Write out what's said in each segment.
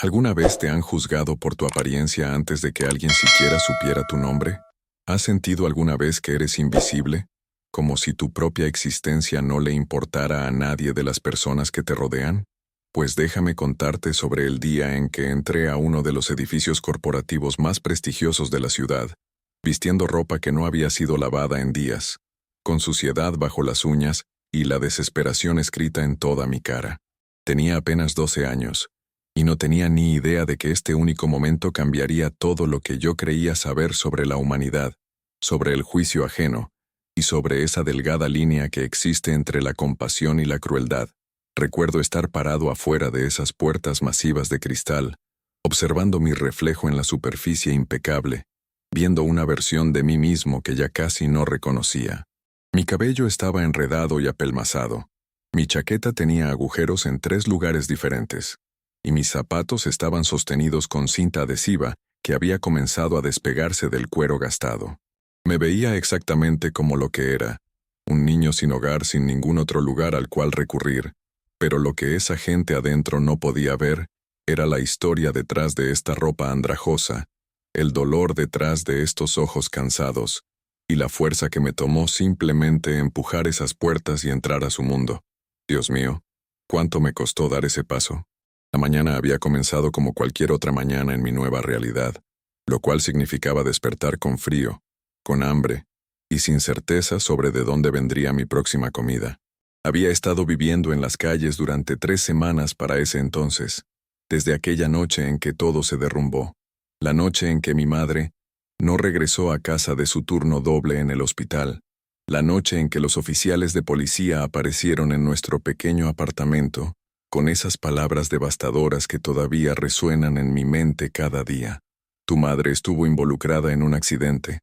¿Alguna vez te han juzgado por tu apariencia antes de que alguien siquiera supiera tu nombre? ¿Has sentido alguna vez que eres invisible? Como si tu propia existencia no le importara a nadie de las personas que te rodean? Pues déjame contarte sobre el día en que entré a uno de los edificios corporativos más prestigiosos de la ciudad, vistiendo ropa que no había sido lavada en días, con suciedad bajo las uñas y la desesperación escrita en toda mi cara. Tenía apenas 12 años, y no tenía ni idea de que este único momento cambiaría todo lo que yo creía saber sobre la humanidad, sobre el juicio ajeno, y sobre esa delgada línea que existe entre la compasión y la crueldad. Recuerdo estar parado afuera de esas puertas masivas de cristal, observando mi reflejo en la superficie impecable, viendo una versión de mí mismo que ya casi no reconocía. Mi cabello estaba enredado y apelmazado. Mi chaqueta tenía agujeros en 3 lugares diferentes, y mis zapatos estaban sostenidos con cinta adhesiva que había comenzado a despegarse del cuero gastado. Me veía exactamente como lo que era, un niño sin hogar, sin ningún otro lugar al cual recurrir, pero lo que esa gente adentro no podía ver era la historia detrás de esta ropa andrajosa, el dolor detrás de estos ojos cansados, y la fuerza que me tomó simplemente empujar esas puertas y entrar a su mundo. Dios mío, ¿cuánto me costó dar ese paso? La mañana había comenzado como cualquier otra mañana en mi nueva realidad, lo cual significaba despertar con frío, con hambre, y sin certeza sobre de dónde vendría mi próxima comida. Había estado viviendo en las calles durante 3 semanas para ese entonces, desde aquella noche en que todo se derrumbó, la noche en que mi madre no regresó a casa de su turno doble en el hospital, la noche en que los oficiales de policía aparecieron en nuestro pequeño apartamento, con esas palabras devastadoras que todavía resuenan en mi mente cada día. Tu madre estuvo involucrada en un accidente.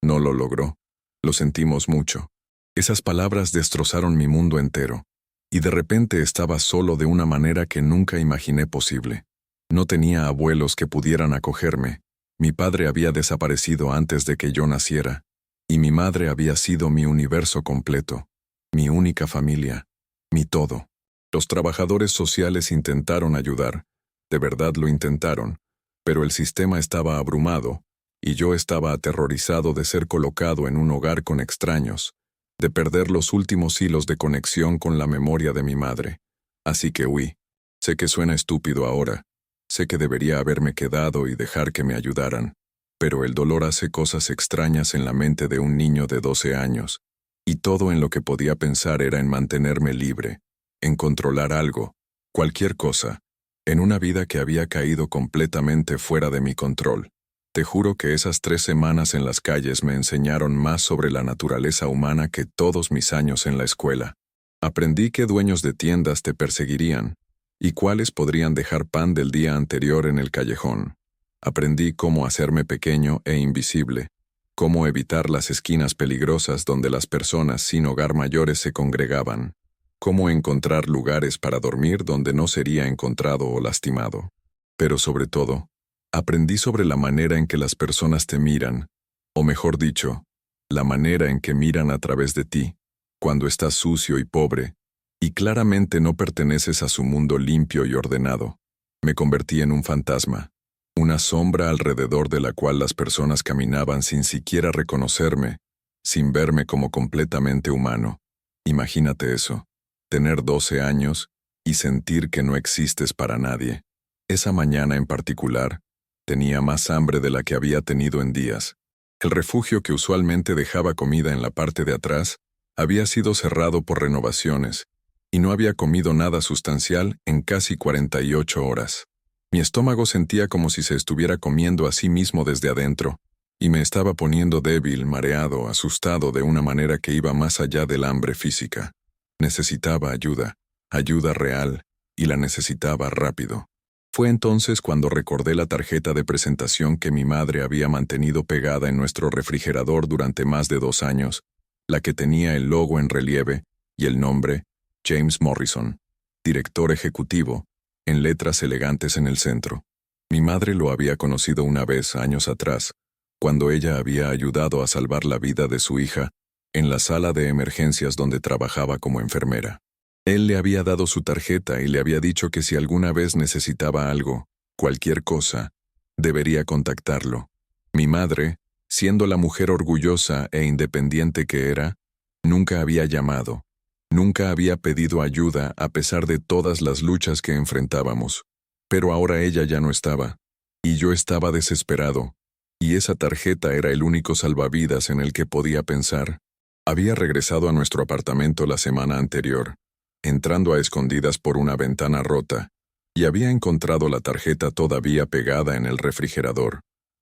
No lo logró. Lo sentimos mucho. Esas palabras destrozaron mi mundo entero, y de repente estaba solo de una manera que nunca imaginé posible. No tenía abuelos que pudieran acogerme. Mi padre había desaparecido antes de que yo naciera, y mi madre había sido mi universo completo, mi única familia, mi todo. Los trabajadores sociales intentaron ayudar, de verdad lo intentaron, pero el sistema estaba abrumado, y yo estaba aterrorizado de ser colocado en un hogar con extraños, de perder los últimos hilos de conexión con la memoria de mi madre. Así que huí. Sé que suena estúpido ahora, sé que debería haberme quedado y dejar que me ayudaran, pero el dolor hace cosas extrañas en la mente de un niño de 12 años, y todo en lo que podía pensar era en mantenerme libre, en controlar algo, cualquier cosa, en una vida que había caído completamente fuera de mi control. Te juro que esas 3 semanas en las calles me enseñaron más sobre la naturaleza humana que todos mis años en la escuela. Aprendí que dueños de tiendas te perseguirían, y cuáles podrían dejar pan del día anterior en el callejón. Aprendí cómo hacerme pequeño e invisible, cómo evitar las esquinas peligrosas donde las personas sin hogar mayores se congregaban, cómo encontrar lugares para dormir donde no sería encontrado o lastimado. Pero sobre todo, aprendí sobre la manera en que las personas te miran, o mejor dicho, la manera en que miran a través de ti, cuando estás sucio y pobre, y claramente no perteneces a su mundo limpio y ordenado. Me convertí en un fantasma, una sombra alrededor de la cual las personas caminaban sin siquiera reconocerme, sin verme como completamente humano. Imagínate eso, tener 12 años y sentir que no existes para nadie. Esa mañana en particular, tenía más hambre de la que había tenido en días. El refugio que usualmente dejaba comida en la parte de atrás había sido cerrado por renovaciones, y no había comido nada sustancial en casi 48 horas. Mi estómago sentía como si se estuviera comiendo a sí mismo desde adentro, y me estaba poniendo débil, mareado, asustado de una manera que iba más allá del hambre física. Necesitaba ayuda, ayuda real, y la necesitaba rápido. Fue entonces cuando recordé la tarjeta de presentación que mi madre había mantenido pegada en nuestro refrigerador durante más de 2 años, la que tenía el logo en relieve y el nombre James Morrison, director ejecutivo, en letras elegantes en el centro. Mi madre lo había conocido una vez años atrás, cuando ella había ayudado a salvar la vida de su hija en la sala de emergencias donde trabajaba como enfermera. Él le había dado su tarjeta y le había dicho que si alguna vez necesitaba algo, cualquier cosa, debería contactarlo. Mi madre, siendo la mujer orgullosa e independiente que era, nunca había llamado, nunca había pedido ayuda a pesar de todas las luchas que enfrentábamos. Pero ahora ella ya no estaba, y yo estaba desesperado, y esa tarjeta era el único salvavidas en el que podía pensar. Había regresado a nuestro apartamento la semana anterior, entrando a escondidas por una ventana rota, y había encontrado la tarjeta todavía pegada en el refrigerador,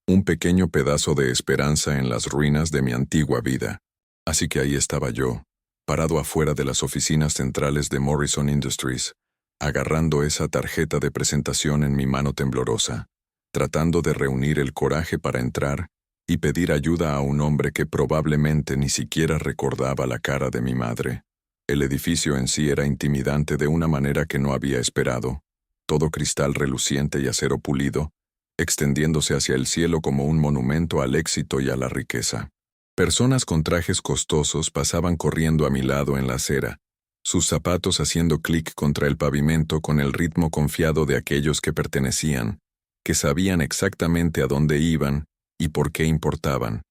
un pequeño pedazo de esperanza en las ruinas de mi antigua vida. Así que ahí estaba yo, parado afuera de las oficinas centrales de Morrison Industries, agarrando esa tarjeta de presentación en mi mano temblorosa, tratando de reunir el coraje para entrar y pedir ayuda a un hombre que probablemente ni siquiera recordaba la cara de mi madre. El edificio en sí era intimidante de una manera que no había esperado, todo cristal reluciente y acero pulido, extendiéndose hacia el cielo como un monumento al éxito y a la riqueza. Personas con trajes costosos pasaban corriendo a mi lado en la acera, sus zapatos haciendo clic contra el pavimento con el ritmo confiado de aquellos que pertenecían, que sabían exactamente a dónde iban y por qué importaban.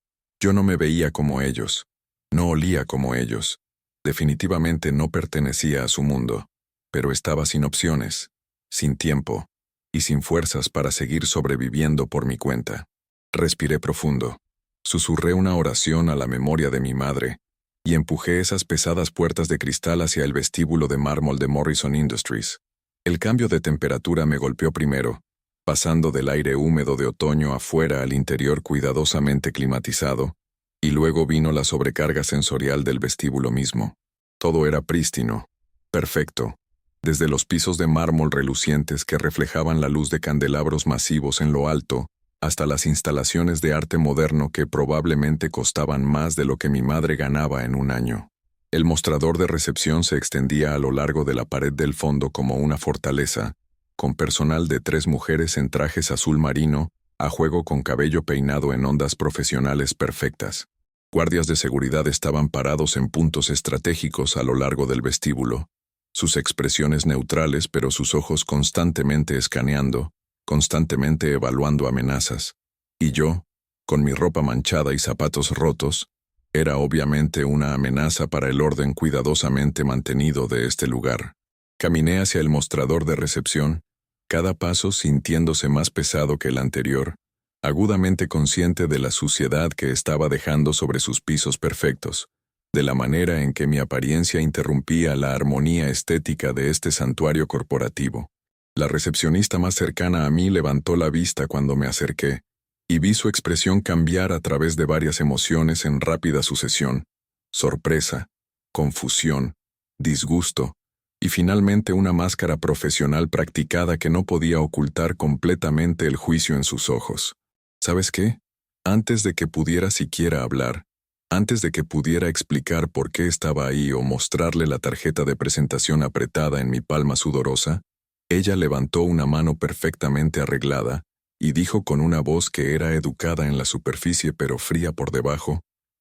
Yo no me veía como ellos, no olía como ellos, definitivamente no pertenecía a su mundo, pero estaba sin opciones, sin tiempo y sin fuerzas para seguir sobreviviendo por mi cuenta. Respiré profundo, susurré una oración a la memoria de mi madre y empujé esas pesadas puertas de cristal hacia el vestíbulo de mármol de Morrison Industries. El cambio de temperatura me golpeó primero, pasando del aire húmedo de otoño afuera al interior cuidadosamente climatizado, y luego vino la sobrecarga sensorial del vestíbulo mismo. Todo era prístino, perfecto, desde los pisos de mármol relucientes que reflejaban la luz de candelabros masivos en lo alto, hasta las instalaciones de arte moderno que probablemente costaban más de lo que mi madre ganaba en un año. El mostrador de recepción se extendía a lo largo de la pared del fondo como una fortaleza, con personal de 3 mujeres en trajes azul marino, a juego con cabello peinado en ondas profesionales perfectas. Guardias de seguridad estaban parados en puntos estratégicos a lo largo del vestíbulo, sus expresiones neutrales pero sus ojos constantemente escaneando, constantemente evaluando amenazas. Y yo, con mi ropa manchada y zapatos rotos, era obviamente una amenaza para el orden cuidadosamente mantenido de este lugar. Caminé hacia el mostrador de recepción, cada paso sintiéndose más pesado que el anterior, agudamente consciente de la suciedad que estaba dejando sobre sus pisos perfectos, de la manera en que mi apariencia interrumpía la armonía estética de este santuario corporativo. La recepcionista más cercana a mí levantó la vista cuando me acerqué, y vi su expresión cambiar a través de varias emociones en rápida sucesión: sorpresa, confusión, disgusto, y finalmente una máscara profesional practicada que no podía ocultar completamente el juicio en sus ojos. ¿Sabes qué? Antes de que pudiera siquiera hablar, antes de que pudiera explicar por qué estaba ahí o mostrarle la tarjeta de presentación apretada en mi palma sudorosa, ella levantó una mano perfectamente arreglada y dijo con una voz que era educada en la superficie pero fría por debajo: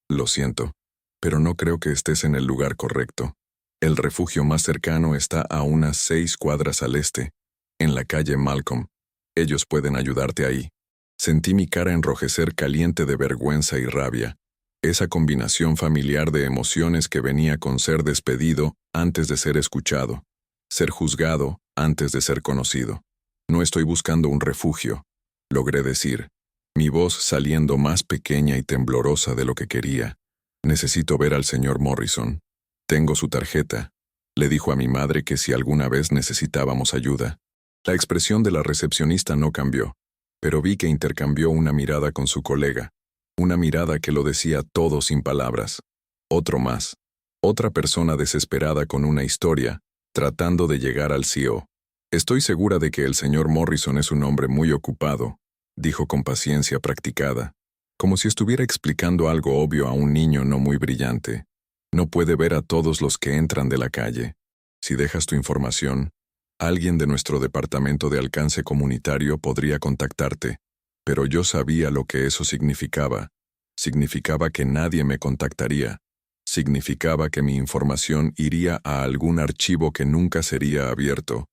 «Lo siento, pero no creo que estés en el lugar correcto. El refugio más cercano está a unas 6 cuadras al este, en la calle Malcolm. Ellos pueden ayudarte ahí». Sentí mi cara enrojecer caliente de vergüenza y rabia, esa combinación familiar de emociones que venía con ser despedido antes de ser escuchado, ser juzgado antes de ser conocido. «No estoy buscando un refugio», logré decir, mi voz saliendo más pequeña y temblorosa de lo que quería. «Necesito ver al señor Morrison. Tengo su tarjeta. Le dijo a mi madre que si alguna vez necesitábamos ayuda». La expresión de la recepcionista no cambió, pero vi que intercambió una mirada con su colega, una mirada que lo decía todo sin palabras. Otro más, otra persona desesperada con una historia, tratando de llegar al CEO. «Estoy segura de que el señor Morrison es un hombre muy ocupado», dijo con paciencia practicada, como si estuviera explicando algo obvio a un niño no muy brillante. «No puede ver a todos los que entran de la calle. Si dejas tu información, alguien de nuestro departamento de alcance comunitario podría contactarte». Pero yo sabía lo que eso significaba. Significaba que nadie me contactaría. Significaba que mi información iría a algún archivo que nunca sería abierto.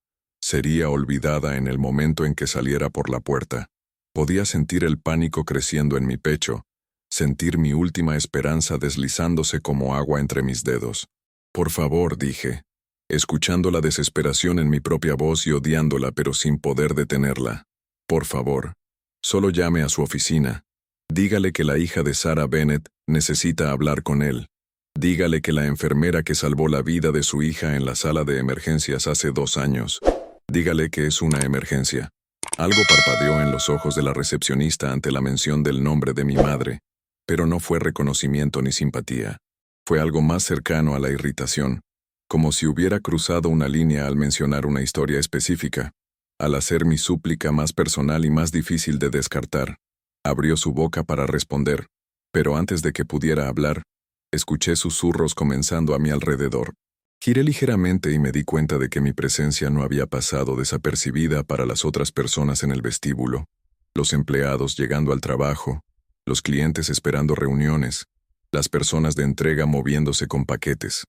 Sería olvidada en el momento en que saliera por la puerta. Podía sentir el pánico creciendo en mi pecho, sentir mi última esperanza deslizándose como agua entre mis dedos. Por favor, dije, escuchando la desesperación en mi propia voz y odiándola pero sin poder detenerla. Por favor, solo llame a su oficina. Dígale que la hija de Sarah Bennett necesita hablar con él. Dígale que la enfermera que salvó la vida de su hija en la sala de emergencias hace 2 años. Dígale que es una emergencia. Algo parpadeó en los ojos de la recepcionista ante la mención del nombre de mi madre, pero no fue reconocimiento ni simpatía. Fue algo más cercano a la irritación, como si hubiera cruzado una línea al mencionar una historia específica, al hacer mi súplica más personal y más difícil de descartar. Abrió su boca para responder, pero antes de que pudiera hablar, escuché susurros comenzando a mi alrededor. Giré ligeramente y me di cuenta de que mi presencia no había pasado desapercibida para las otras personas en el vestíbulo, los empleados llegando al trabajo, los clientes esperando reuniones, las personas de entrega moviéndose con paquetes.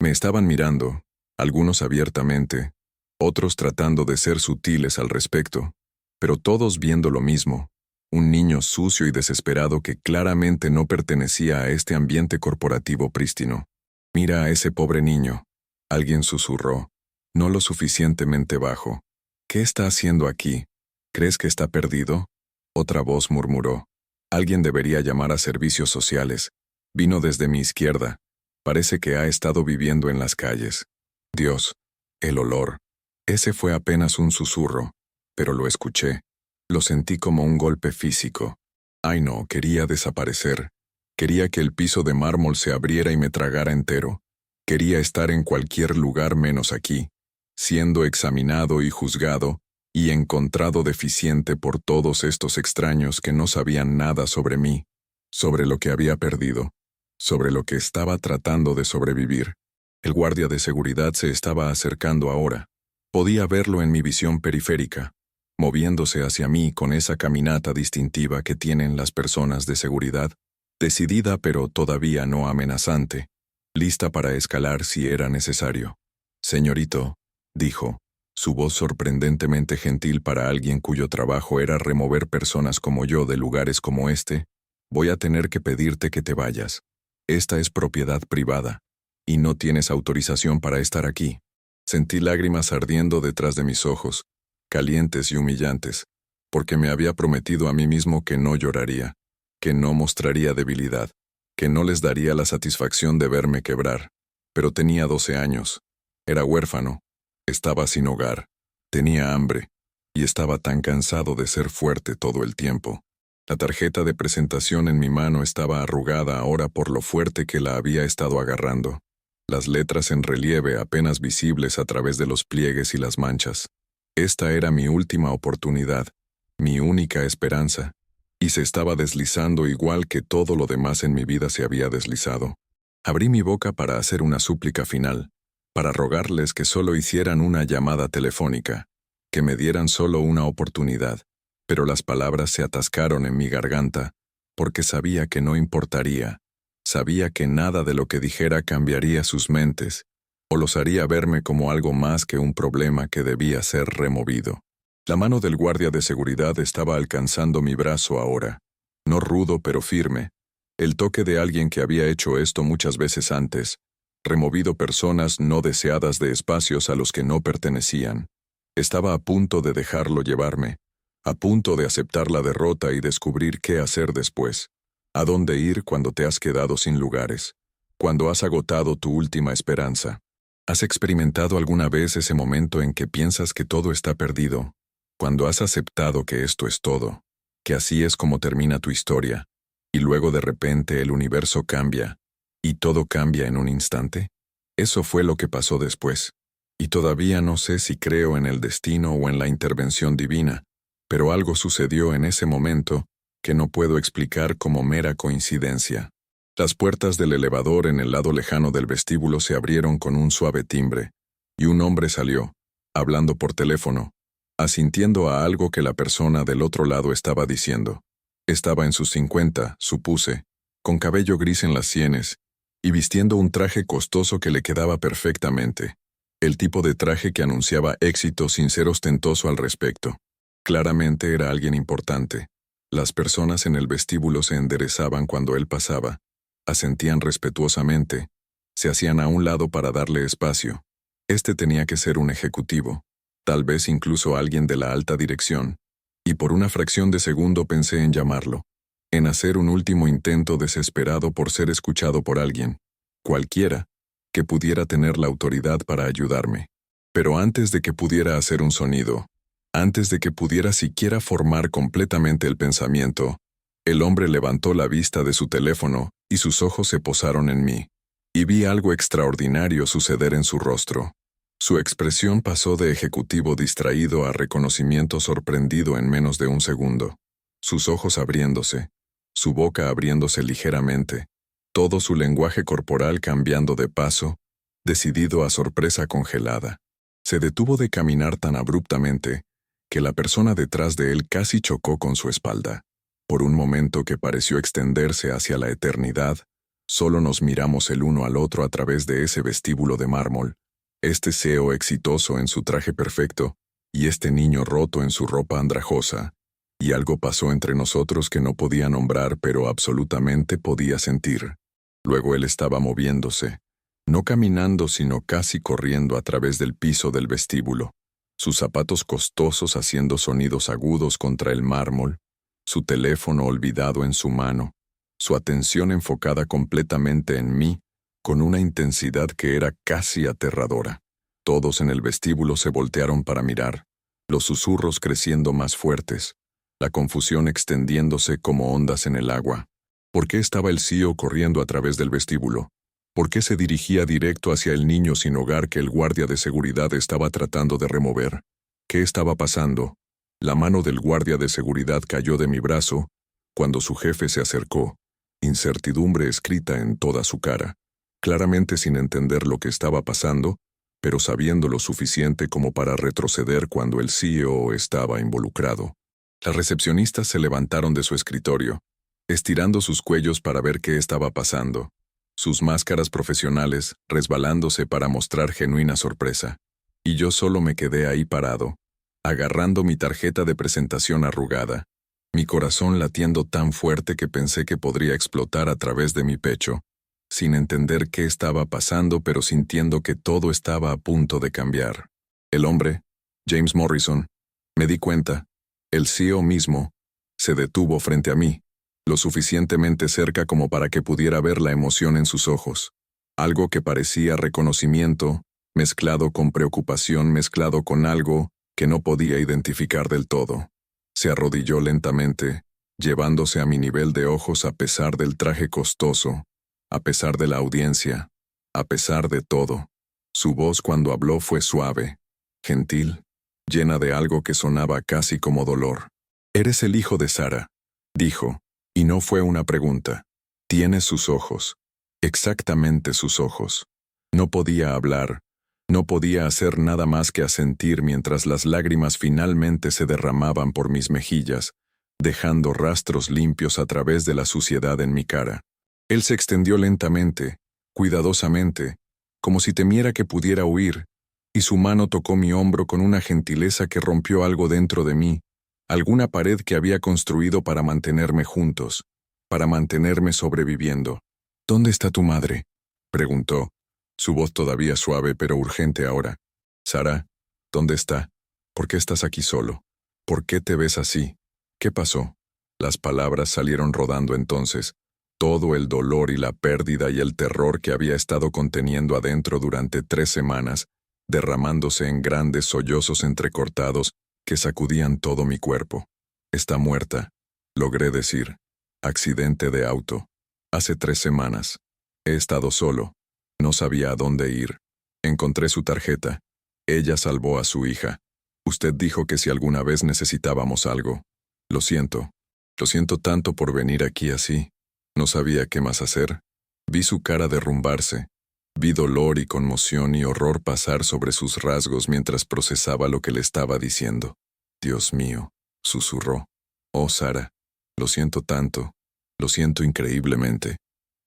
Me estaban mirando, algunos abiertamente, otros tratando de ser sutiles al respecto, pero todos viendo lo mismo, un niño sucio y desesperado que claramente no pertenecía a este ambiente corporativo prístino. Mira a ese pobre niño. Alguien susurró, no lo suficientemente bajo. ¿Qué está haciendo aquí? ¿Crees que está perdido? Otra voz murmuró. Alguien debería llamar a servicios sociales. Vino desde mi izquierda. Parece que ha estado viviendo en las calles. Dios, el olor. Ese fue apenas un susurro, pero lo escuché. Lo sentí como un golpe físico. Ay no, quería desaparecer. Quería que el piso de mármol se abriera y me tragara entero. Quería estar en cualquier lugar menos aquí, siendo examinado y juzgado, y encontrado deficiente por todos estos extraños que no sabían nada sobre mí, sobre lo que había perdido, sobre lo que estaba tratando de sobrevivir. El guardia de seguridad se estaba acercando ahora. Podía verlo en mi visión periférica, moviéndose hacia mí con esa caminata distintiva que tienen las personas de seguridad, decidida pero todavía no amenazante, lista para escalar si era necesario. Señorito, dijo, su voz sorprendentemente gentil para alguien cuyo trabajo era remover personas como yo de lugares como este, voy a tener que pedirte que te vayas. Esta es propiedad privada, y no tienes autorización para estar aquí. Sentí lágrimas ardiendo detrás de mis ojos, calientes y humillantes, porque me había prometido a mí mismo que no lloraría, que no mostraría debilidad, que no les daría la satisfacción de verme quebrar. Pero tenía 12 años, era huérfano, estaba sin hogar, tenía hambre, y estaba tan cansado de ser fuerte todo el tiempo. La tarjeta de presentación en mi mano estaba arrugada ahora por lo fuerte que la había estado agarrando, las letras en relieve apenas visibles a través de los pliegues y las manchas. Esta era mi última oportunidad, mi única esperanza, y se estaba deslizando igual que todo lo demás en mi vida se había deslizado. Abrí mi boca para hacer una súplica final, para rogarles que solo hicieran una llamada telefónica, que me dieran solo una oportunidad, pero las palabras se atascaron en mi garganta, porque sabía que no importaría, sabía que nada de lo que dijera cambiaría sus mentes, o los haría verme como algo más que un problema que debía ser removido. La mano del guardia de seguridad estaba alcanzando mi brazo ahora, no rudo pero firme, el toque de alguien que había hecho esto muchas veces antes, removido personas no deseadas de espacios a los que no pertenecían. Estaba a punto de dejarlo llevarme, a punto de aceptar la derrota y descubrir qué hacer después, a dónde ir cuando te has quedado sin lugares, cuando has agotado tu última esperanza. ¿Has experimentado alguna vez ese momento en que piensas que todo está perdido? Cuando has aceptado que esto es todo, que así es como termina tu historia, y luego de repente el universo cambia, y todo cambia en un instante. Eso fue lo que pasó después, y todavía no sé si creo en el destino o en la intervención divina, pero algo sucedió en ese momento que no puedo explicar como mera coincidencia. Las puertas del elevador en el lado lejano del vestíbulo se abrieron con un suave timbre, y un hombre salió, hablando por teléfono, asintiendo a algo que la persona del otro lado estaba diciendo. Estaba en sus 50, supuse, con cabello gris en las sienes, y vistiendo un traje costoso que le quedaba perfectamente. El tipo de traje que anunciaba éxito sin ser ostentoso al respecto. Claramente era alguien importante. Las personas en el vestíbulo se enderezaban cuando él pasaba, asentían respetuosamente, se hacían a un lado para darle espacio. Este tenía que ser un ejecutivo, tal vez incluso alguien de la alta dirección, y por una fracción de segundo pensé en llamarlo, en hacer un último intento desesperado por ser escuchado por alguien, cualquiera, que pudiera tener la autoridad para ayudarme. Pero antes de que pudiera hacer un sonido, antes de que pudiera siquiera formar completamente el pensamiento, el hombre levantó la vista de su teléfono y sus ojos se posaron en mí, y vi algo extraordinario suceder en su rostro. Su expresión pasó de ejecutivo distraído a reconocimiento sorprendido en menos de un segundo. Sus ojos abriéndose, su boca abriéndose ligeramente, todo su lenguaje corporal cambiando de paso, decidido a sorpresa congelada. Se detuvo de caminar tan abruptamente que la persona detrás de él casi chocó con su espalda. Por un momento que pareció extenderse hacia la eternidad, solo nos miramos el uno al otro a través de ese vestíbulo de mármol, este CEO exitoso en su traje perfecto, y este niño roto en su ropa andrajosa, y algo pasó entre nosotros que no podía nombrar pero absolutamente podía sentir. Luego él estaba moviéndose, no caminando sino casi corriendo a través del piso del vestíbulo, sus zapatos costosos haciendo sonidos agudos contra el mármol, su teléfono olvidado en su mano, su atención enfocada completamente en mí, con una intensidad que era casi aterradora. Todos en el vestíbulo se voltearon para mirar, los susurros creciendo más fuertes, la confusión extendiéndose como ondas en el agua. ¿Por qué estaba el CEO corriendo a través del vestíbulo? ¿Por qué se dirigía directo hacia el niño sin hogar que el guardia de seguridad estaba tratando de remover? ¿Qué estaba pasando? La mano del guardia de seguridad cayó de mi brazo cuando su jefe se acercó, incertidumbre escrita en toda su cara, claramente sin entender lo que estaba pasando, pero sabiendo lo suficiente como para retroceder cuando el CEO estaba involucrado. Las recepcionistas se levantaron de su escritorio, estirando sus cuellos para ver qué estaba pasando, sus máscaras profesionales resbalándose para mostrar genuina sorpresa. Y yo solo me quedé ahí parado, agarrando mi tarjeta de presentación arrugada, mi corazón latiendo tan fuerte que pensé que podría explotar a través de mi pecho, sin entender qué estaba pasando pero sintiendo que todo estaba a punto de cambiar. El hombre, James Morrison, me di cuenta, el CEO mismo, se detuvo frente a mí, lo suficientemente cerca como para que pudiera ver la emoción en sus ojos, algo que parecía reconocimiento, mezclado con preocupación, mezclado con algo que no podía identificar del todo. Se arrodilló lentamente, llevándose a mi nivel de ojos a pesar del traje costoso, a pesar de la audiencia, a pesar de todo. Su voz cuando habló fue suave, gentil, llena de algo que sonaba casi como dolor. «Eres el hijo de Sara», dijo, y no fue una pregunta. «Tienes sus ojos, exactamente sus ojos». No podía hablar, no podía hacer nada más que asentir mientras las lágrimas finalmente se derramaban por mis mejillas, dejando rastros limpios a través de la suciedad en mi cara. Él se extendió lentamente, cuidadosamente, como si temiera que pudiera huir, y su mano tocó mi hombro con una gentileza que rompió algo dentro de mí, alguna pared que había construido para mantenerme juntos, para mantenerme sobreviviendo. «¿Dónde está tu madre?», preguntó, su voz todavía suave pero urgente ahora. «Sara, ¿dónde está? ¿Por qué estás aquí solo? ¿Por qué te ves así? ¿Qué pasó?». Las palabras salieron rodando entonces, todo el dolor y la pérdida y el terror que había estado conteniendo adentro durante 3 semanas, derramándose en grandes sollozos entrecortados que sacudían todo mi cuerpo. «Está muerta», logré decir. «Accidente de auto. Hace 3 semanas. He estado solo. No sabía a dónde ir. Encontré su tarjeta. Ella salvó a su hija. Usted dijo que si alguna vez necesitábamos algo. Lo siento. Lo siento tanto por venir aquí así. No sabía qué más hacer». Vi su cara derrumbarse. Vi dolor y conmoción y horror pasar sobre sus rasgos mientras procesaba lo que le estaba diciendo. «Dios mío», susurró. «Oh, Sara, lo siento tanto. Lo siento increíblemente».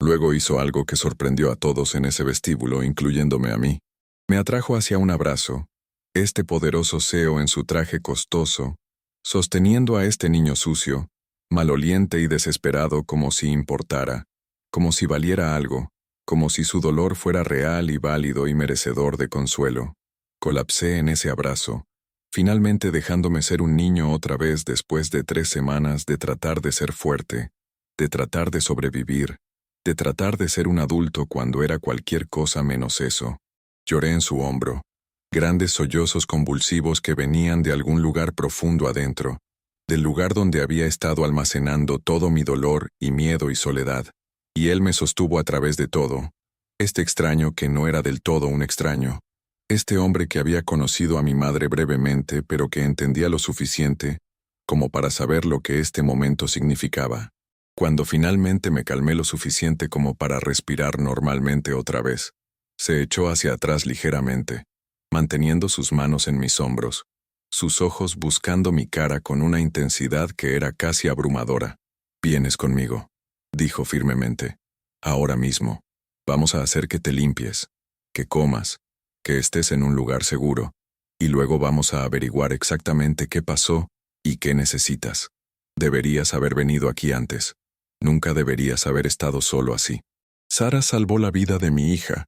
Luego hizo algo que sorprendió a todos en ese vestíbulo, incluyéndome a mí. Me atrajo hacia un abrazo, este poderoso CEO en su traje costoso, sosteniendo a este niño sucio, maloliente y desesperado como si importara, como si valiera algo, como si su dolor fuera real y válido y merecedor de consuelo. Colapsé en ese abrazo, finalmente dejándome ser un niño otra vez después de 3 semanas de tratar de ser fuerte, de tratar de sobrevivir, de tratar de ser un adulto cuando era cualquier cosa menos eso. Lloré en su hombro, grandes sollozos convulsivos que venían de algún lugar profundo adentro, del lugar donde había estado almacenando todo mi dolor y miedo y soledad, y él me sostuvo a través de todo, este extraño que no era del todo un extraño, este hombre que había conocido a mi madre brevemente pero que entendía lo suficiente como para saber lo que este momento significaba. Cuando finalmente me calmé lo suficiente como para respirar normalmente otra vez, se echó hacia atrás ligeramente, manteniendo sus manos en mis hombros, sus ojos buscando mi cara con una intensidad que era casi abrumadora. «Vienes conmigo», dijo firmemente. «Ahora mismo. Vamos a hacer que te limpies, que comas, que estés en un lugar seguro, y luego vamos a averiguar exactamente qué pasó y qué necesitas. Deberías haber venido aquí antes. Nunca deberías haber estado solo así. Sara salvó la vida de mi hija.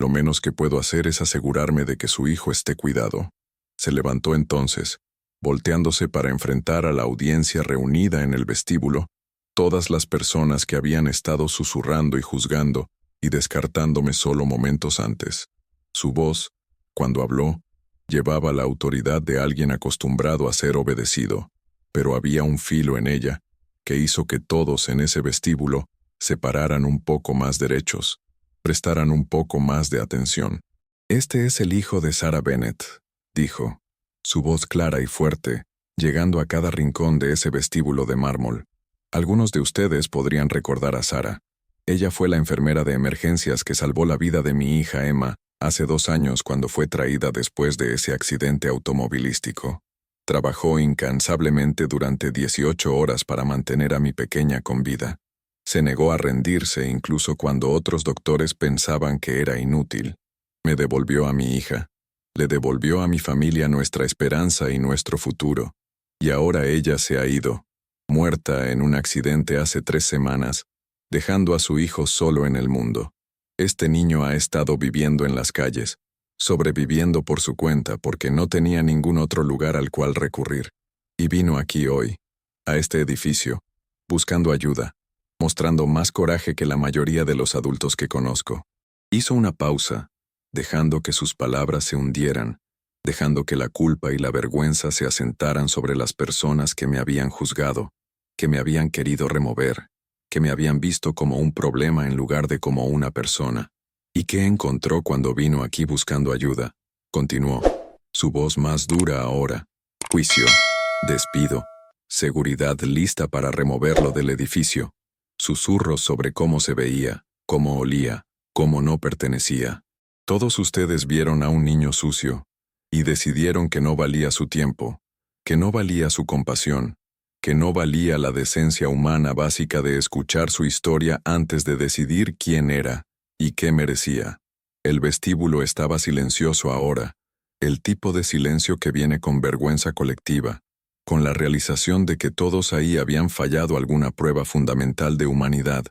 Lo menos que puedo hacer es asegurarme de que su hijo esté cuidado». Se levantó entonces, volteándose para enfrentar a la audiencia reunida en el vestíbulo, todas las personas que habían estado susurrando y juzgando y descartándome solo momentos antes. Su voz, cuando habló, llevaba la autoridad de alguien acostumbrado a ser obedecido, pero había un filo en ella que hizo que todos en ese vestíbulo se pararan un poco más derechos, prestaran un poco más de atención. «Este es el hijo de Sarah Bennett», dijo, su voz clara y fuerte, llegando a cada rincón de ese vestíbulo de mármol. «Algunos de ustedes podrían recordar a Sarah. Ella fue la enfermera de emergencias que salvó la vida de mi hija Emma hace 2 años cuando fue traída después de ese accidente automovilístico. Trabajó incansablemente durante 18 horas para mantener a mi pequeña con vida. Se negó a rendirse incluso cuando otros doctores pensaban que era inútil. Me devolvió a mi hija. Le devolvió a mi familia nuestra esperanza y nuestro futuro. Y ahora ella se ha ido, muerta en un accidente hace 3 semanas, dejando a su hijo solo en el mundo. Este niño ha estado viviendo en las calles, sobreviviendo por su cuenta porque no tenía ningún otro lugar al cual recurrir. Y vino aquí hoy, a este edificio, buscando ayuda, mostrando más coraje que la mayoría de los adultos que conozco. Hizo una pausa, dejando que sus palabras se hundieran, dejando que la culpa y la vergüenza se asentaran sobre las personas que me habían juzgado, que me habían querido remover, que me habían visto como un problema en lugar de como una persona. ¿Y qué encontró cuando vino aquí buscando ayuda? Continuó, su voz más dura ahora. Juicio, despido, seguridad lista para removerlo del edificio, susurros sobre cómo se veía, cómo olía, cómo no pertenecía. Todos ustedes vieron a un niño sucio y decidieron que no valía su tiempo, que no valía su compasión, que no valía la decencia humana básica de escuchar su historia antes de decidir quién era y qué merecía. El vestíbulo estaba silencioso ahora, el tipo de silencio que viene con vergüenza colectiva, con la realización de que todos ahí habían fallado alguna prueba fundamental de humanidad.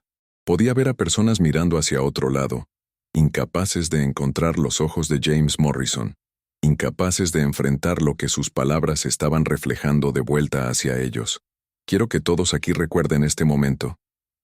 Podía ver a personas mirando hacia otro lado, incapaces de encontrar los ojos de James Morrison, incapaces de enfrentar lo que sus palabras estaban reflejando de vuelta hacia ellos. «Quiero que todos aquí recuerden este momento»,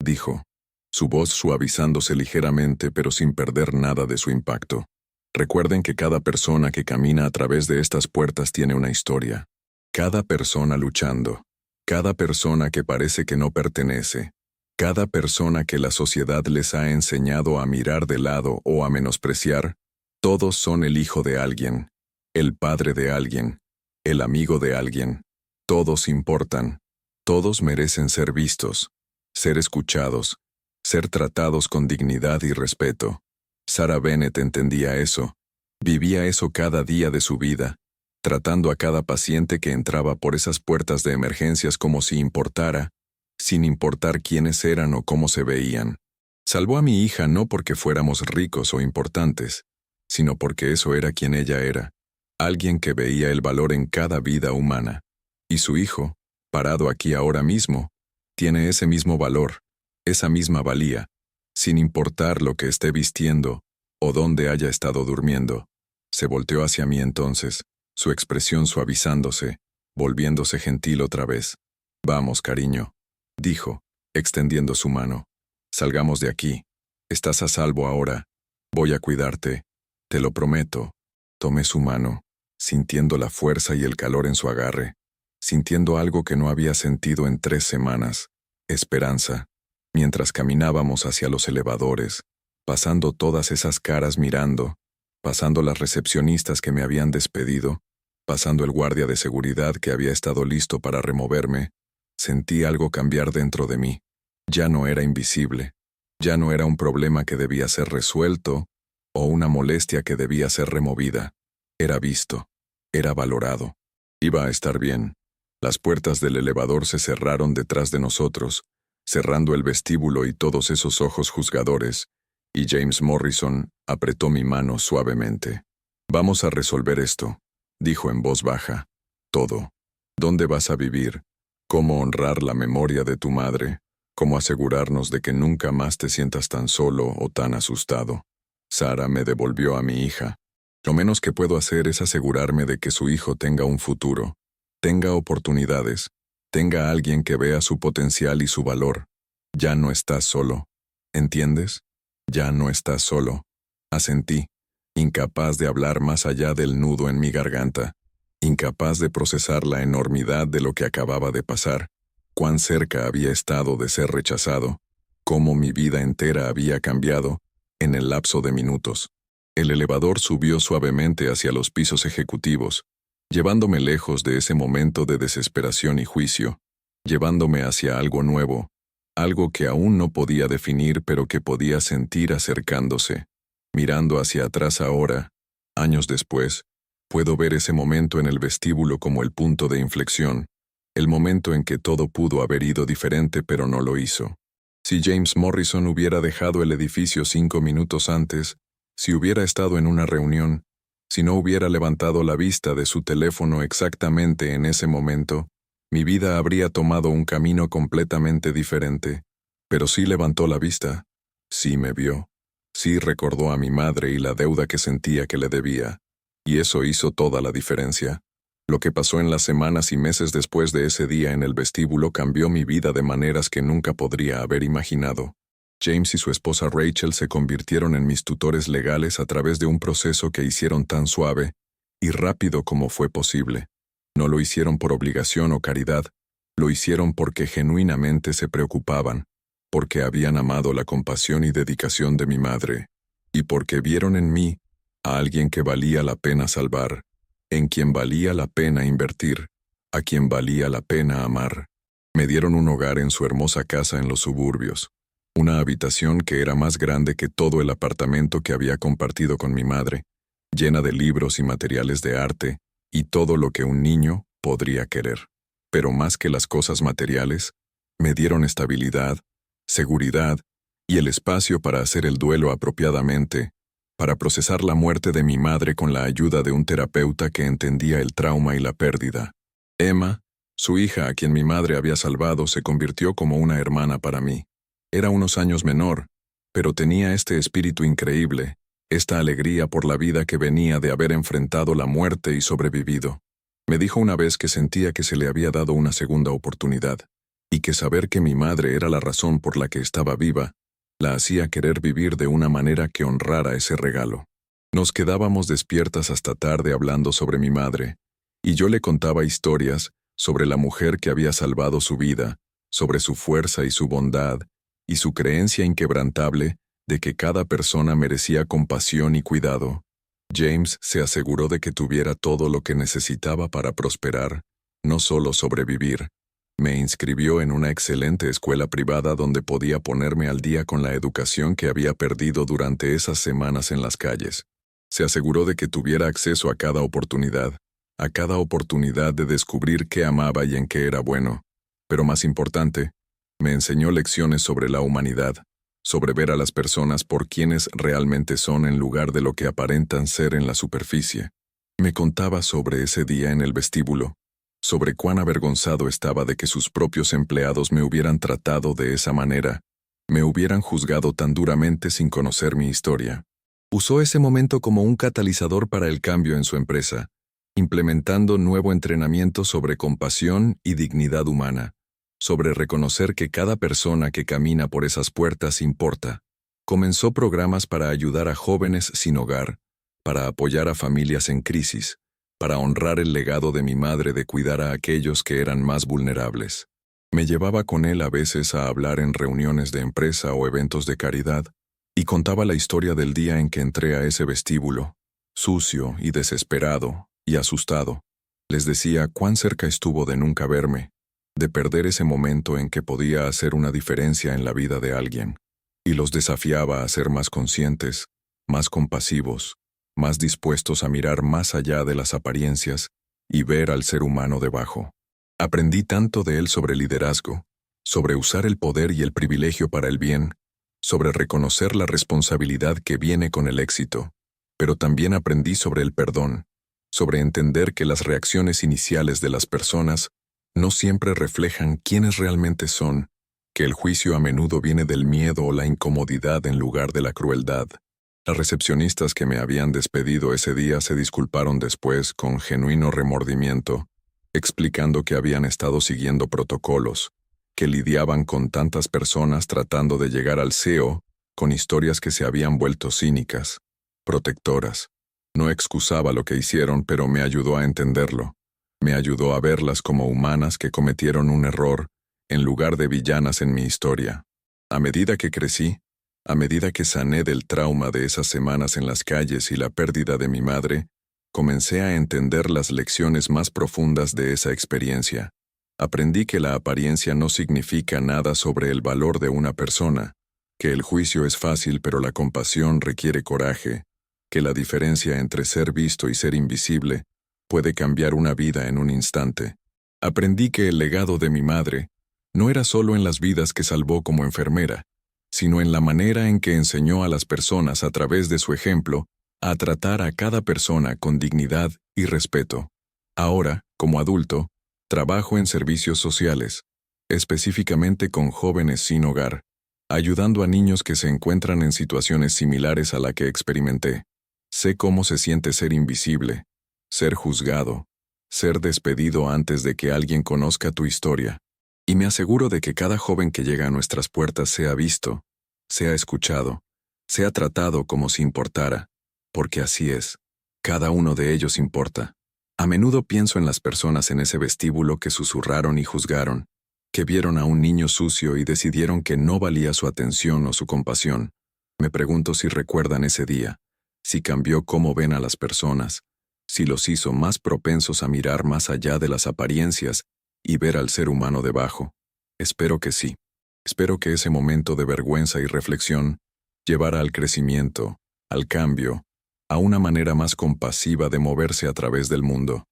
dijo, su voz suavizándose ligeramente pero sin perder nada de su impacto. «Recuerden que cada persona que camina a través de estas puertas tiene una historia. Cada persona luchando, cada persona que parece que no pertenece, cada persona que la sociedad les ha enseñado a mirar de lado o a menospreciar, todos son el hijo de alguien, el padre de alguien, el amigo de alguien. Todos importan, todos merecen ser vistos, ser escuchados, ser tratados con dignidad y respeto». Sarah Bennett entendía eso, vivía eso cada día de su vida, tratando a cada paciente que entraba por esas puertas de emergencias como si importara, sin importar quiénes eran o cómo se veían. Salvó a mi hija no porque fuéramos ricos o importantes, sino porque eso era quien ella era, alguien que veía el valor en cada vida humana. Y su hijo, parado aquí ahora mismo, tiene ese mismo valor, esa misma valía, sin importar lo que esté vistiendo o dónde haya estado durmiendo. Se volteó hacia mí entonces, su expresión suavizándose, volviéndose gentil otra vez. «Vamos, cariño», dijo, extendiendo su mano. «Salgamos de aquí. Estás a salvo ahora. Voy a cuidarte. Te lo prometo». Tomé su mano, sintiendo la fuerza y el calor en su agarre, sintiendo algo que no había sentido en 3 semanas, esperanza, mientras caminábamos hacia los elevadores, pasando todas esas caras mirando, pasando las recepcionistas que me habían despedido, pasando el guardia de seguridad que había estado listo para removerme. Sentí algo cambiar dentro de mí. Ya no era invisible, ya no era un problema que debía ser resuelto o una molestia que debía ser removida. Era visto, era valorado. Iba a estar bien. Las puertas del elevador se cerraron detrás de nosotros, cerrando el vestíbulo y todos esos ojos juzgadores, y James Morrison apretó mi mano suavemente. «Vamos a resolver esto», dijo en voz baja. «Todo. ¿Dónde vas a vivir? ¿Cómo honrar la memoria de tu madre? ¿Cómo asegurarnos de que nunca más te sientas tan solo o tan asustado? Sara me devolvió a mi hija. Lo menos que puedo hacer es asegurarme de que su hijo tenga un futuro, tenga oportunidades, tenga alguien que vea su potencial y su valor. Ya no estás solo. ¿Entiendes? Ya no estás solo». Asentí, incapaz de hablar más allá del nudo en mi garganta, incapaz de procesar la enormidad de lo que acababa de pasar, cuán cerca había estado de ser rechazado, cómo mi vida entera había cambiado en el lapso de minutos. El elevador subió suavemente hacia los pisos ejecutivos, llevándome lejos de ese momento de desesperación y juicio, llevándome hacia algo nuevo, algo que aún no podía definir pero que podía sentir acercándose. Mirando hacia atrás ahora, años después, puedo ver ese momento en el vestíbulo como el punto de inflexión, el momento en que todo pudo haber ido diferente pero no lo hizo. Si James Morrison hubiera dejado el edificio 5 minutos antes, si hubiera estado en una reunión, si no hubiera levantado la vista de su teléfono exactamente en ese momento, mi vida habría tomado un camino completamente diferente. Pero sí levantó la vista, sí me vio, sí recordó a mi madre y la deuda que sentía que le debía. Y eso hizo toda la diferencia. Lo que pasó en las semanas y meses después de ese día en el vestíbulo cambió mi vida de maneras que nunca podría haber imaginado. James y su esposa Rachel se convirtieron en mis tutores legales a través de un proceso que hicieron tan suave y rápido como fue posible. No lo hicieron por obligación o caridad, lo hicieron porque genuinamente se preocupaban, porque habían amado la compasión y dedicación de mi madre, y porque vieron en mí a alguien que valía la pena salvar, en quien valía la pena invertir, a quien valía la pena amar. Me dieron un hogar en su hermosa casa en los suburbios, una habitación que era más grande que todo el apartamento que había compartido con mi madre, llena de libros y materiales de arte, y todo lo que un niño podría querer. Pero más que las cosas materiales, me dieron estabilidad, seguridad y el espacio para hacer el duelo apropiadamente, para procesar la muerte de mi madre con la ayuda de un terapeuta que entendía el trauma y la pérdida. Emma, su hija a quien mi madre había salvado, se convirtió como una hermana para mí. Era unos años menor, pero tenía este espíritu increíble, esta alegría por la vida que venía de haber enfrentado la muerte y sobrevivido. Me dijo una vez que sentía que se le había dado una segunda oportunidad, y que saber que mi madre era la razón por la que estaba viva, la hacía querer vivir de una manera que honrara ese regalo. Nos quedábamos despiertas hasta tarde hablando sobre mi madre, y yo le contaba historias sobre la mujer que había salvado su vida, sobre su fuerza y su bondad, y su creencia inquebrantable de que cada persona merecía compasión y cuidado. James se aseguró de que tuviera todo lo que necesitaba para prosperar, no solo sobrevivir. Me inscribió en una excelente escuela privada donde podía ponerme al día con la educación que había perdido durante esas semanas en las calles. Se aseguró de que tuviera acceso a cada oportunidad de descubrir qué amaba y en qué era bueno. Pero más importante, me enseñó lecciones sobre la humanidad, sobre ver a las personas por quienes realmente son en lugar de lo que aparentan ser en la superficie. Me contaba sobre ese día en el vestíbulo, sobre cuán avergonzado estaba de que sus propios empleados me hubieran tratado de esa manera, me hubieran juzgado tan duramente sin conocer mi historia. Usó ese momento como un catalizador para el cambio en su empresa, implementando nuevo entrenamiento sobre compasión y dignidad humana, sobre reconocer que cada persona que camina por esas puertas importa. Comenzó programas para ayudar a jóvenes sin hogar, para apoyar a familias en crisis, para honrar el legado de mi madre de cuidar a aquellos que eran más vulnerables. Me llevaba con él a veces a hablar en reuniones de empresa o eventos de caridad, y contaba la historia del día en que entré a ese vestíbulo, sucio y desesperado y asustado. Les decía cuán cerca estuvo de nunca verme, de perder ese momento en que podía hacer una diferencia en la vida de alguien, y los desafiaba a ser más conscientes, más compasivos, más dispuestos a mirar más allá de las apariencias y ver al ser humano debajo. Aprendí tanto de él sobre liderazgo, sobre usar el poder y el privilegio para el bien, sobre reconocer la responsabilidad que viene con el éxito, pero también aprendí sobre el perdón, sobre entender que las reacciones iniciales de las personas no siempre reflejan quiénes realmente son, que el juicio a menudo viene del miedo o la incomodidad en lugar de la crueldad. Las recepcionistas que me habían despedido ese día se disculparon después con genuino remordimiento, explicando que habían estado siguiendo protocolos, que lidiaban con tantas personas tratando de llegar al CEO, con historias que se habían vuelto cínicas, protectoras. No excusaba lo que hicieron, pero me ayudó a entenderlo. Me ayudó a verlas como humanas que cometieron un error, en lugar de villanas en mi historia. A medida que crecí, a medida que sané del trauma de esas semanas en las calles y la pérdida de mi madre, comencé a entender las lecciones más profundas de esa experiencia. Aprendí que la apariencia no significa nada sobre el valor de una persona, que el juicio es fácil pero la compasión requiere coraje, que la diferencia entre ser visto y ser invisible puede cambiar una vida en un instante. Aprendí que el legado de mi madre no era solo en las vidas que salvó como enfermera, sino en la manera en que enseñó a las personas a través de su ejemplo a tratar a cada persona con dignidad y respeto. Ahora, como adulto, trabajo en servicios sociales, específicamente con jóvenes sin hogar, ayudando a niños que se encuentran en situaciones similares a la que experimenté. Sé cómo se siente ser invisible, ser juzgado, ser despedido antes de que alguien conozca tu historia. Y me aseguro de que cada joven que llega a nuestras puertas sea visto, sea escuchado, sea tratado como si importara, porque así es. Cada uno de ellos importa. A menudo pienso en las personas en ese vestíbulo que susurraron y juzgaron, que vieron a un niño sucio y decidieron que no valía su atención o su compasión. Me pregunto si recuerdan ese día, si cambió cómo ven a las personas, si los hizo más propensos a mirar más allá de las apariencias y ver al ser humano debajo. Espero que sí. Espero que ese momento de vergüenza y reflexión llevara al crecimiento, al cambio, a una manera más compasiva de moverse a través del mundo.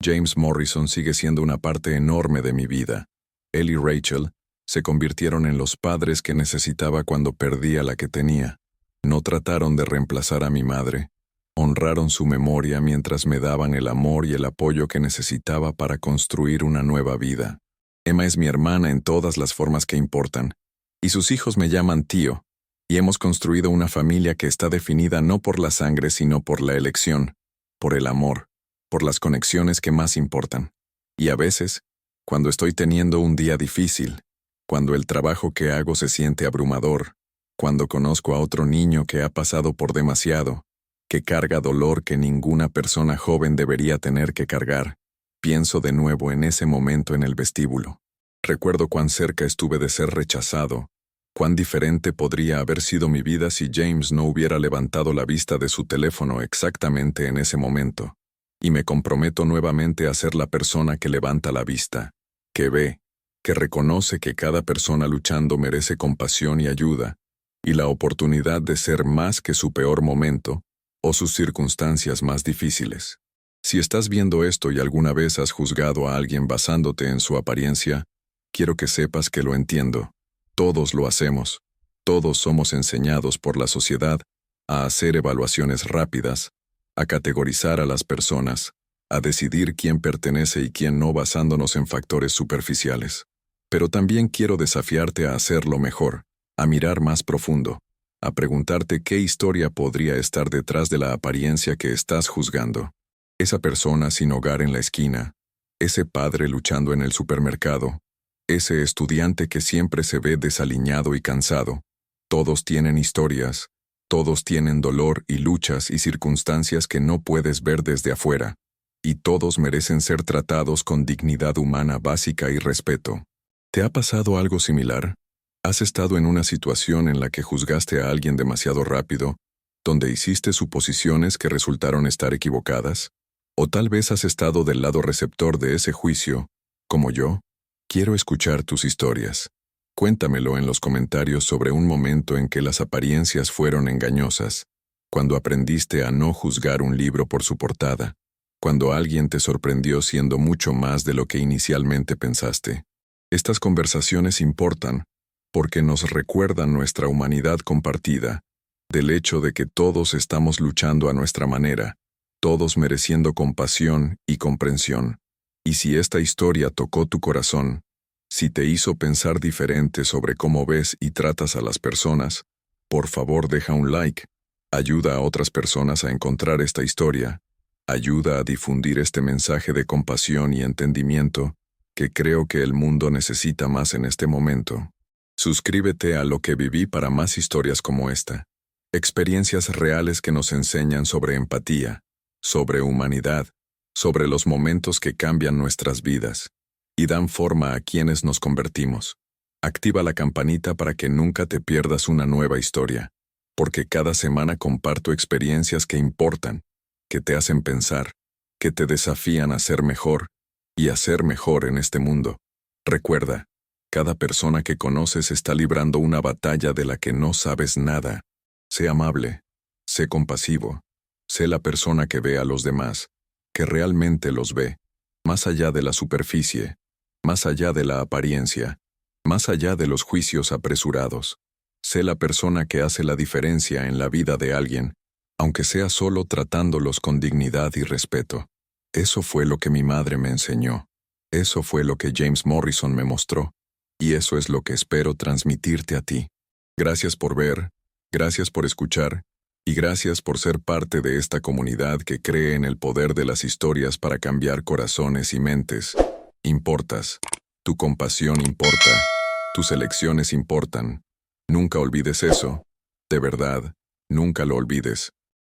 James Morrison sigue siendo una parte enorme de mi vida. Él y Rachel se convirtieron en los padres que necesitaba cuando perdí a la que tenía. No trataron de reemplazar a mi madre. Honraron su memoria mientras me daban el amor y el apoyo que necesitaba para construir una nueva vida. Emma es mi hermana en todas las formas que importan, y sus hijos me llaman tío, y hemos construido una familia que está definida no por la sangre sino por la elección, por el amor, por las conexiones que más importan. Y a veces, cuando estoy teniendo un día difícil, cuando el trabajo que hago se siente abrumador, cuando conozco a otro niño que ha pasado por demasiado, que carga dolor que ninguna persona joven debería tener que cargar, pienso de nuevo en ese momento en el vestíbulo. Recuerdo cuán cerca estuve de ser rechazado, cuán diferente podría haber sido mi vida si James no hubiera levantado la vista de su teléfono exactamente en ese momento. Y me comprometo nuevamente a ser la persona que levanta la vista, que ve, que reconoce que cada persona luchando merece compasión y ayuda, y la oportunidad de ser más que su peor momento o sus circunstancias más difíciles. Si estás viendo esto y alguna vez has juzgado a alguien basándote en su apariencia, quiero que sepas que lo entiendo. Todos lo hacemos. Todos somos enseñados por la sociedad a hacer evaluaciones rápidas, a categorizar a las personas, a decidir quién pertenece y quién no basándonos en factores superficiales. Pero también quiero desafiarte a hacerlo mejor, a mirar más profundo, a preguntarte qué historia podría estar detrás de la apariencia que estás juzgando. Esa persona sin hogar en la esquina, ese padre luchando en el supermercado, ese estudiante que siempre se ve desaliñado y cansado. Todos tienen historias, todos tienen dolor y luchas y circunstancias que no puedes ver desde afuera, y todos merecen ser tratados con dignidad humana básica y respeto. ¿Te ha pasado algo similar? ¿Has estado en una situación en la que juzgaste a alguien demasiado rápido, donde hiciste suposiciones que resultaron estar equivocadas? ¿O tal vez has estado del lado receptor de ese juicio, como yo? Quiero escuchar tus historias. Cuéntamelo en los comentarios sobre un momento en que las apariencias fueron engañosas, cuando aprendiste a no juzgar un libro por su portada, cuando alguien te sorprendió siendo mucho más de lo que inicialmente pensaste. Estas conversaciones importan porque nos recuerdan nuestra humanidad compartida, del hecho de que todos estamos luchando a nuestra manera, todos mereciendo compasión y comprensión. Y si esta historia tocó tu corazón, si te hizo pensar diferente sobre cómo ves y tratas a las personas, por favor deja un like, ayuda a otras personas a encontrar esta historia, ayuda a difundir este mensaje de compasión y entendimiento que creo que el mundo necesita más en este momento. Suscríbete a Lo que viví para más historias como esta, experiencias reales que nos enseñan sobre empatía, sobre humanidad, sobre los momentos que cambian nuestras vidas y dan forma a quienes nos convertimos. Activa la campanita para que nunca te pierdas una nueva historia, porque cada semana comparto experiencias que importan, que te hacen pensar, que te desafían a ser mejor y a ser mejor en este mundo. Recuerda, cada persona que conoces está librando una batalla de la que no sabes nada. Sé amable, sé compasivo, sé la persona que ve a los demás, que realmente los ve, más allá de la superficie, más allá de la apariencia, más allá de los juicios apresurados. Sé la persona que hace la diferencia en la vida de alguien, aunque sea solo tratándolos con dignidad y respeto. Eso fue lo que mi madre me enseñó. Eso fue lo que James Morrison me mostró. Y eso es lo que espero transmitirte a ti. Gracias por ver, gracias por escuchar, y gracias por ser parte de esta comunidad que cree en el poder de las historias para cambiar corazones y mentes. Importas. Tu compasión importa. Tus elecciones importan. Nunca olvides eso. De verdad, nunca lo olvides.